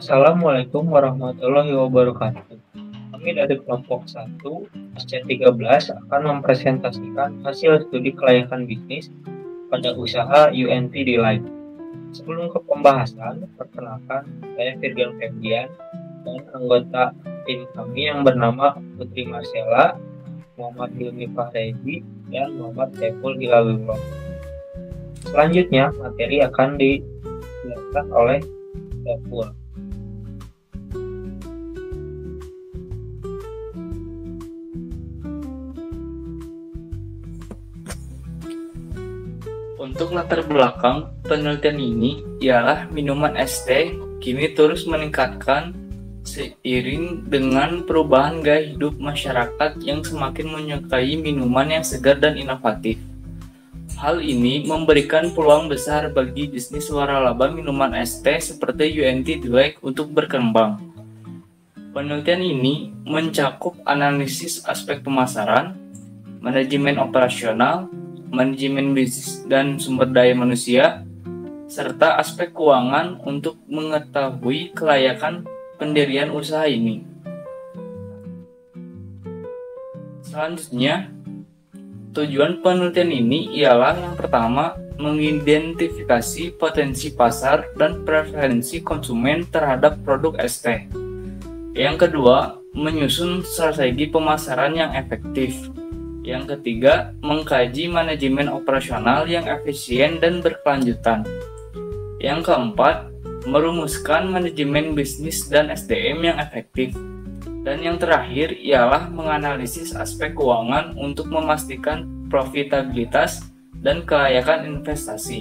Assalamualaikum warahmatullahi wabarakatuh. Kami dari kelompok 1 SC13 akan mempresentasikan hasil studi kelayakan bisnis pada usaha UNT Delight. Sebelum ke pembahasan, perkenalkan saya Firgan Febian dan anggota tim kami yang bernama Putri Marcella, Muhammad Hilmi Fahrezi, dan Muhammad Saiful Hilalullah. Selanjutnya, materi akan dijelaskan oleh Saiful. Untuk latar belakang penelitian ini ialah minuman es teh kini terus meningkatkan seiring dengan perubahan gaya hidup masyarakat yang semakin menyukai minuman yang segar dan inovatif. Hal ini memberikan peluang besar bagi bisnis waralaba minuman es teh seperti UNT Delight untuk berkembang. Penelitian ini mencakup analisis aspek pemasaran, manajemen operasional, manajemen bisnis dan sumber daya manusia, serta aspek keuangan untuk mengetahui kelayakan pendirian usaha ini. Selanjutnya, tujuan penelitian ini ialah yang pertama, mengidentifikasi potensi pasar dan preferensi konsumen terhadap produk es teh. Yang kedua, menyusun strategi pemasaran yang efektif. Yang ketiga, mengkaji manajemen operasional yang efisien dan berkelanjutan. Yang keempat, merumuskan manajemen bisnis dan SDM yang efektif. Dan yang terakhir ialah menganalisis aspek keuangan untuk memastikan profitabilitas dan kelayakan investasi.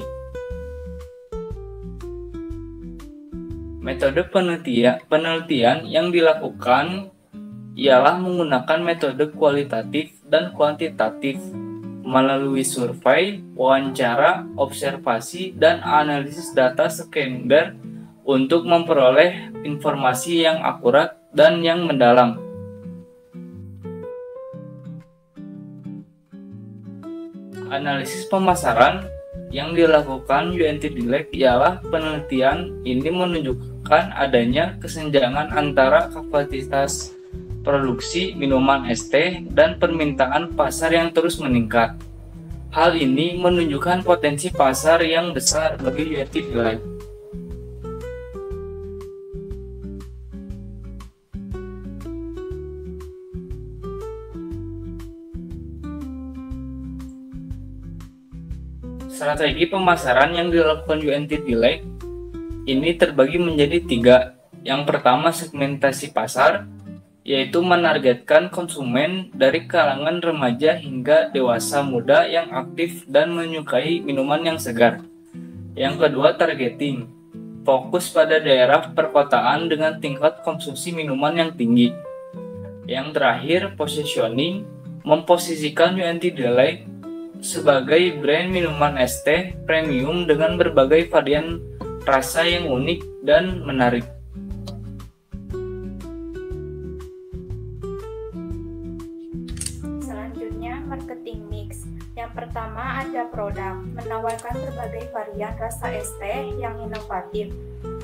Metode penelitian yang dilakukan ialah menggunakan metode kualitatif dan kuantitatif melalui survei, wawancara, observasi, dan analisis data sekunder untuk memperoleh informasi yang akurat dan yang mendalam. Analisis pemasaran yang dilakukan UNT Delight ialah penelitian ini menunjukkan adanya kesenjangan antara kapasitas produksi minuman es teh dan permintaan pasar yang terus meningkat. Hal ini menunjukkan potensi pasar yang besar bagi UNT Delight. Strategi pemasaran yang dilakukan UNT Delight ini terbagi menjadi 3. Yang pertama, segmentasi pasar, yaitu menargetkan konsumen dari kalangan remaja hingga dewasa muda yang aktif dan menyukai minuman yang segar. Yang kedua, targeting, fokus pada daerah perkotaan dengan tingkat konsumsi minuman yang tinggi. Yang terakhir, positioning, memposisikan UNT Delight sebagai brand minuman es teh premium dengan berbagai varian rasa yang unik dan menarik. Selanjutnya, marketing mix. Yang pertama ada produk, menawarkan berbagai varian rasa es teh yang inovatif.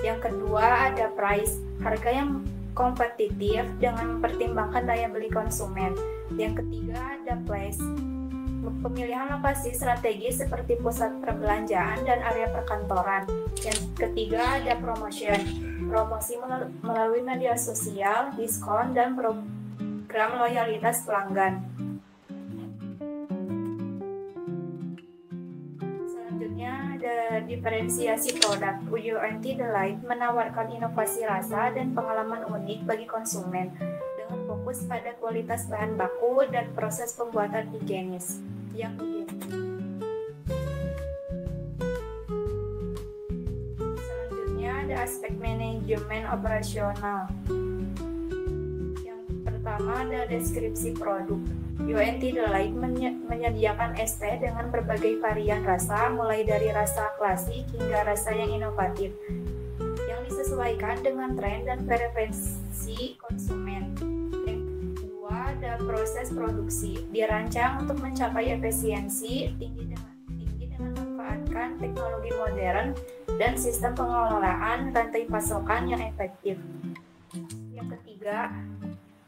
Yang kedua ada price, harga yang kompetitif dengan mempertimbangkan daya beli konsumen. Yang ketiga ada place, pemilihan lokasi strategis seperti pusat perbelanjaan dan area perkantoran. Yang ketiga ada promotion, promosi melalui media sosial, diskon, dan program loyalitas pelanggan. Selanjutnya ada diferensiasi produk. UNT Delight menawarkan inovasi rasa dan pengalaman unik bagi konsumen dengan fokus pada kualitas bahan baku dan proses pembuatan higienis. Selanjutnya ada aspek manajemen operasional. Yang pertama ada deskripsi produk. UNT Delight menyediakan es teh dengan berbagai varian rasa, mulai dari rasa klasik hingga rasa yang inovatif, yang disesuaikan dengan tren dan preferensi konsumen. Ada proses produksi, dirancang untuk mencapai efisiensi tinggi dengan memanfaatkan teknologi modern dan sistem pengelolaan rantai pasokan yang efektif. Yang ketiga,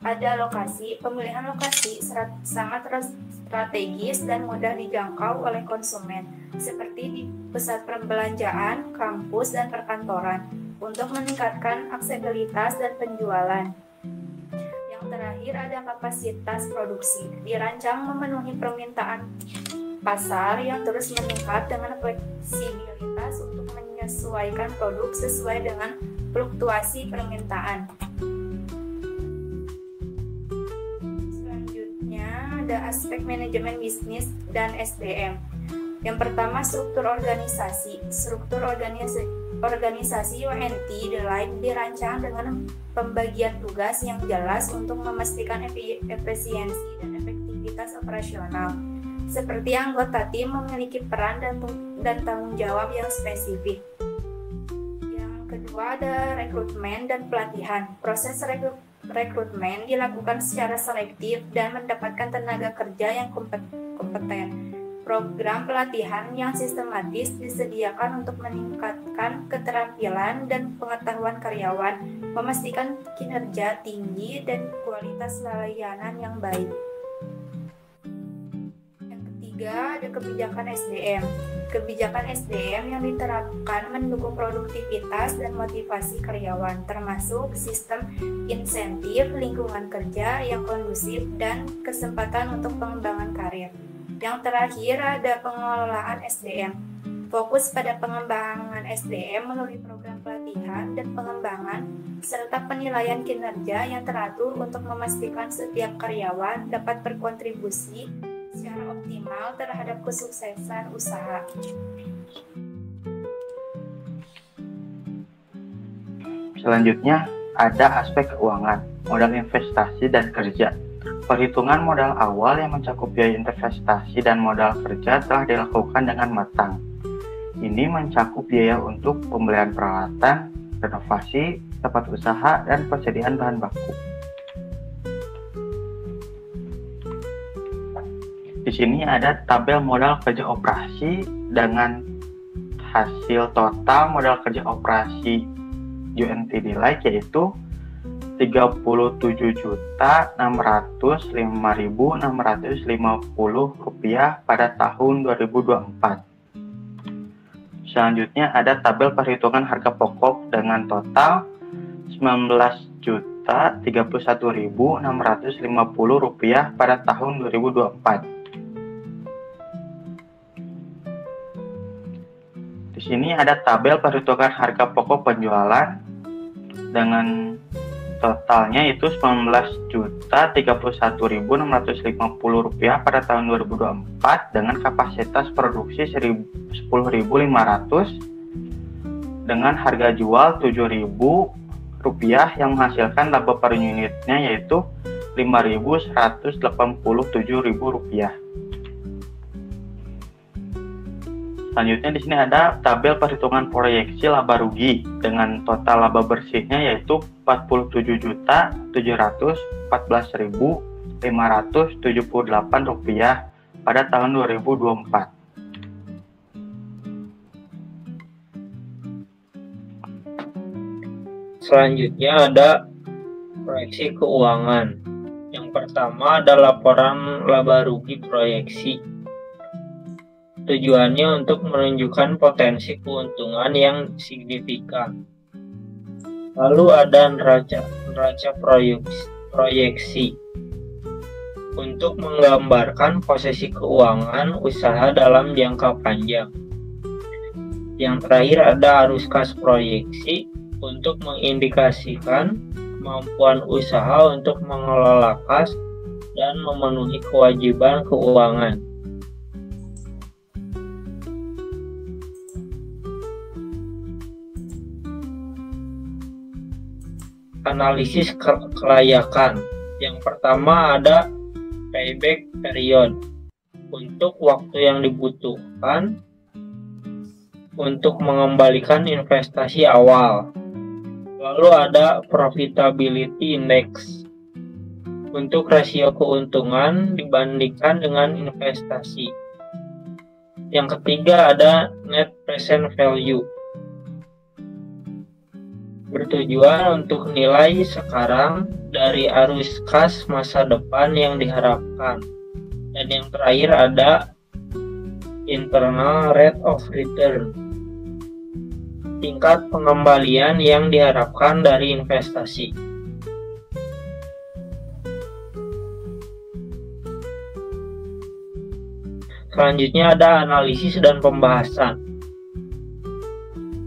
ada lokasi. Pemilihan lokasi sangat strategis dan mudah dijangkau oleh konsumen, seperti di pusat perbelanjaan, kampus, dan perkantoran, untuk meningkatkan aksesibilitas dan penjualan. Yang terakhir ada kapasitas produksi. Dirancang memenuhi permintaan pasar yang terus meningkat dengan fleksibilitas untuk menyesuaikan produk sesuai dengan fluktuasi permintaan. Ada aspek manajemen bisnis dan SDM. Yang pertama, struktur organisasi. Struktur organisasi UNT dirancang dengan pembagian tugas yang jelas untuk memastikan efisiensi dan efektivitas operasional. Seperti anggota tim memiliki peran dan tanggung jawab yang spesifik. Yang kedua, ada rekrutmen dan pelatihan. Proses rekrutmen dilakukan secara selektif dan mendapatkan tenaga kerja yang kompeten. Program pelatihan yang sistematis disediakan untuk meningkatkan keterampilan dan pengetahuan karyawan, memastikan kinerja tinggi dan kualitas layanan yang baik. Yang ketiga, ada kebijakan SDM. Kebijakan SDM yang diterapkan mendukung produktivitas dan motivasi karyawan, termasuk sistem insentif, lingkungan kerja yang kondusif, dan kesempatan untuk pengembangan karir. Yang terakhir ada pengelolaan SDM. Fokus pada pengembangan SDM melalui program pelatihan dan pengembangan, serta penilaian kinerja yang teratur untuk memastikan setiap karyawan dapat berkontribusi secara optimal terhadap kesuksesan usaha. Selanjutnya, ada aspek keuangan, modal investasi dan kerja. Perhitungan modal awal yang mencakup biaya investasi dan modal kerja telah dilakukan dengan matang. Ini mencakup biaya untuk pembelian peralatan, renovasi, tempat usaha, dan persediaan bahan baku. Di sini ada tabel modal kerja operasi dengan hasil total modal kerja operasi UNT Delay, yaitu Rp35.605.650 pada tahun 2024. Selanjutnya ada tabel perhitungan harga pokok dengan total Rp19.031.650 pada tahun 2024. Di sini ada tabel perhitungan harga pokok penjualan dengan totalnya itu Rp19.031.650 pada tahun 2024 dengan kapasitas produksi 10.500 dengan harga jual Rp7.000 yang menghasilkan laba per unitnya yaitu Rp5.187.000. Selanjutnya di sini ada tabel perhitungan proyeksi laba rugi dengan total laba bersihnya yaitu Rp47.714.578 pada tahun 2024. Selanjutnya ada proyeksi keuangan. Yang pertama ada laporan laba rugi proyeksi. Tujuannya untuk menunjukkan potensi keuntungan yang signifikan. Lalu ada neraca proyeksi untuk menggambarkan posisi keuangan usaha dalam jangka panjang. Yang terakhir ada arus kas proyeksi untuk mengindikasikan kemampuan usaha untuk mengelola kas dan memenuhi kewajiban keuangan. Analisis kelayakan. Yang pertama ada payback period untuk waktu yang dibutuhkan untuk mengembalikan investasi awal. Lalu ada profitability index untuk rasio keuntungan dibandingkan dengan investasi. Yang ketiga ada net present value bertujuan untuk nilai sekarang dari arus kas masa depan yang diharapkan. Dan yang terakhir ada internal rate of return, tingkat pengembalian yang diharapkan dari investasi. Selanjutnya ada analisis dan pembahasan.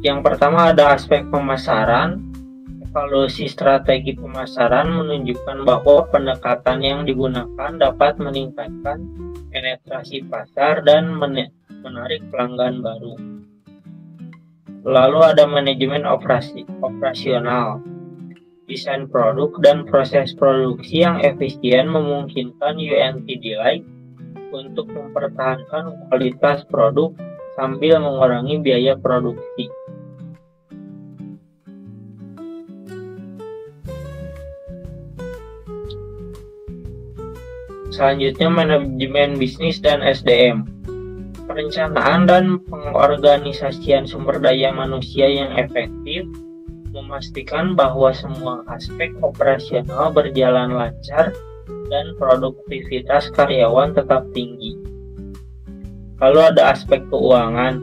Yang pertama ada aspek pemasaran. Evaluasi strategi pemasaran menunjukkan bahwa pendekatan yang digunakan dapat meningkatkan penetrasi pasar dan menarik pelanggan baru. Lalu ada manajemen operasional. Desain produk dan proses produksi yang efisien memungkinkan UNT Delight untuk mempertahankan kualitas produk sambil mengurangi biaya produksi. Selanjutnya manajemen bisnis dan SDM. Perencanaan dan pengorganisasian sumber daya manusia yang efektif memastikan bahwa semua aspek operasional berjalan lancar dan produktivitas karyawan tetap tinggi. Lalu ada aspek keuangan,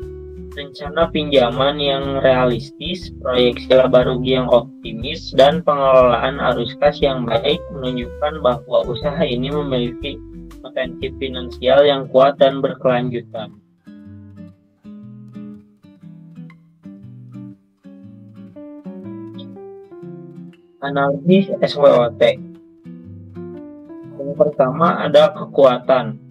rencana pinjaman yang realistis, proyeksi laba rugi yang optimis, dan pengelolaan arus kas yang baik menunjukkan bahwa usaha ini memiliki potensi finansial yang kuat dan berkelanjutan. Analisis SWOT. Yang pertama ada kekuatan.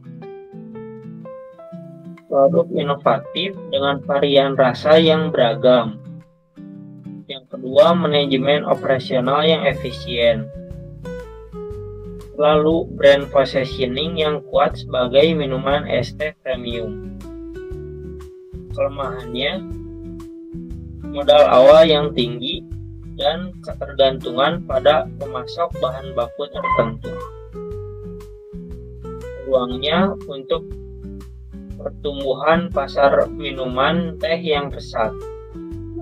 Produk inovatif dengan varian rasa yang beragam. Yang kedua, manajemen operasional yang efisien. Lalu, brand positioning yang kuat sebagai minuman es teh premium. Kelemahannya, modal awal yang tinggi dan ketergantungan pada pemasok bahan baku tertentu. Peluangnya untuk pertumbuhan pasar minuman teh yang pesat.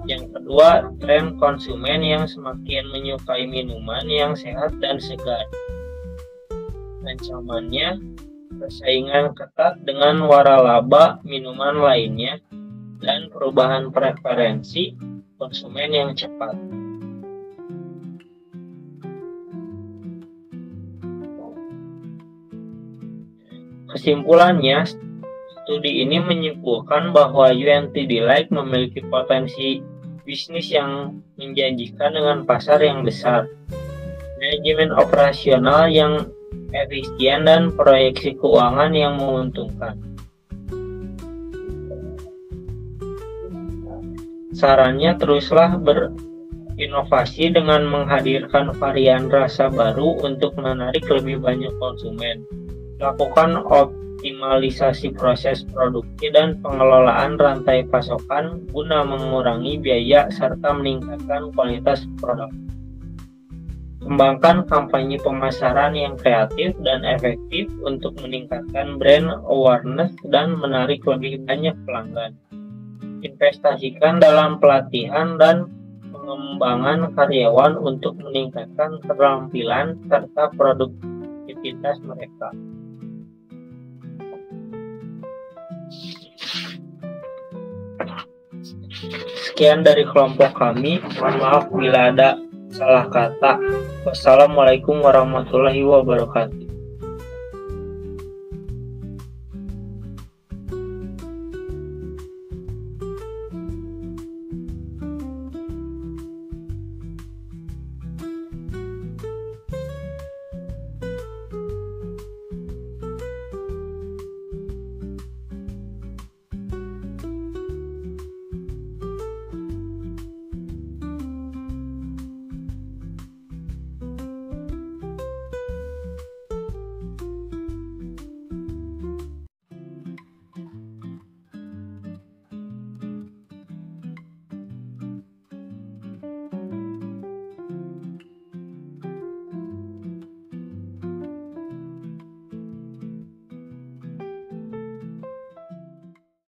Yang kedua, tren konsumen yang semakin menyukai minuman yang sehat dan segar. Ancamannya, persaingan ketat dengan waralaba minuman lainnya dan perubahan preferensi konsumen yang cepat. Kesimpulannya, studi ini menyimpulkan bahwa UNT Delight memiliki potensi bisnis yang menjanjikan dengan pasar yang besar, manajemen operasional yang efisien, dan proyeksi keuangan yang menguntungkan. Sarannya, teruslah berinovasi dengan menghadirkan varian rasa baru untuk menarik lebih banyak konsumen. Lakukan optimalisasi proses produksi dan pengelolaan rantai pasokan guna mengurangi biaya serta meningkatkan kualitas produk. Kembangkan kampanye pemasaran yang kreatif dan efektif untuk meningkatkan brand awareness dan menarik lebih banyak pelanggan. Investasikan dalam pelatihan dan pengembangan karyawan untuk meningkatkan keterampilan serta produktivitas mereka. Sekian dari kelompok kami. Mohon maaf bila ada salah kata. Wassalamualaikum warahmatullahi wabarakatuh.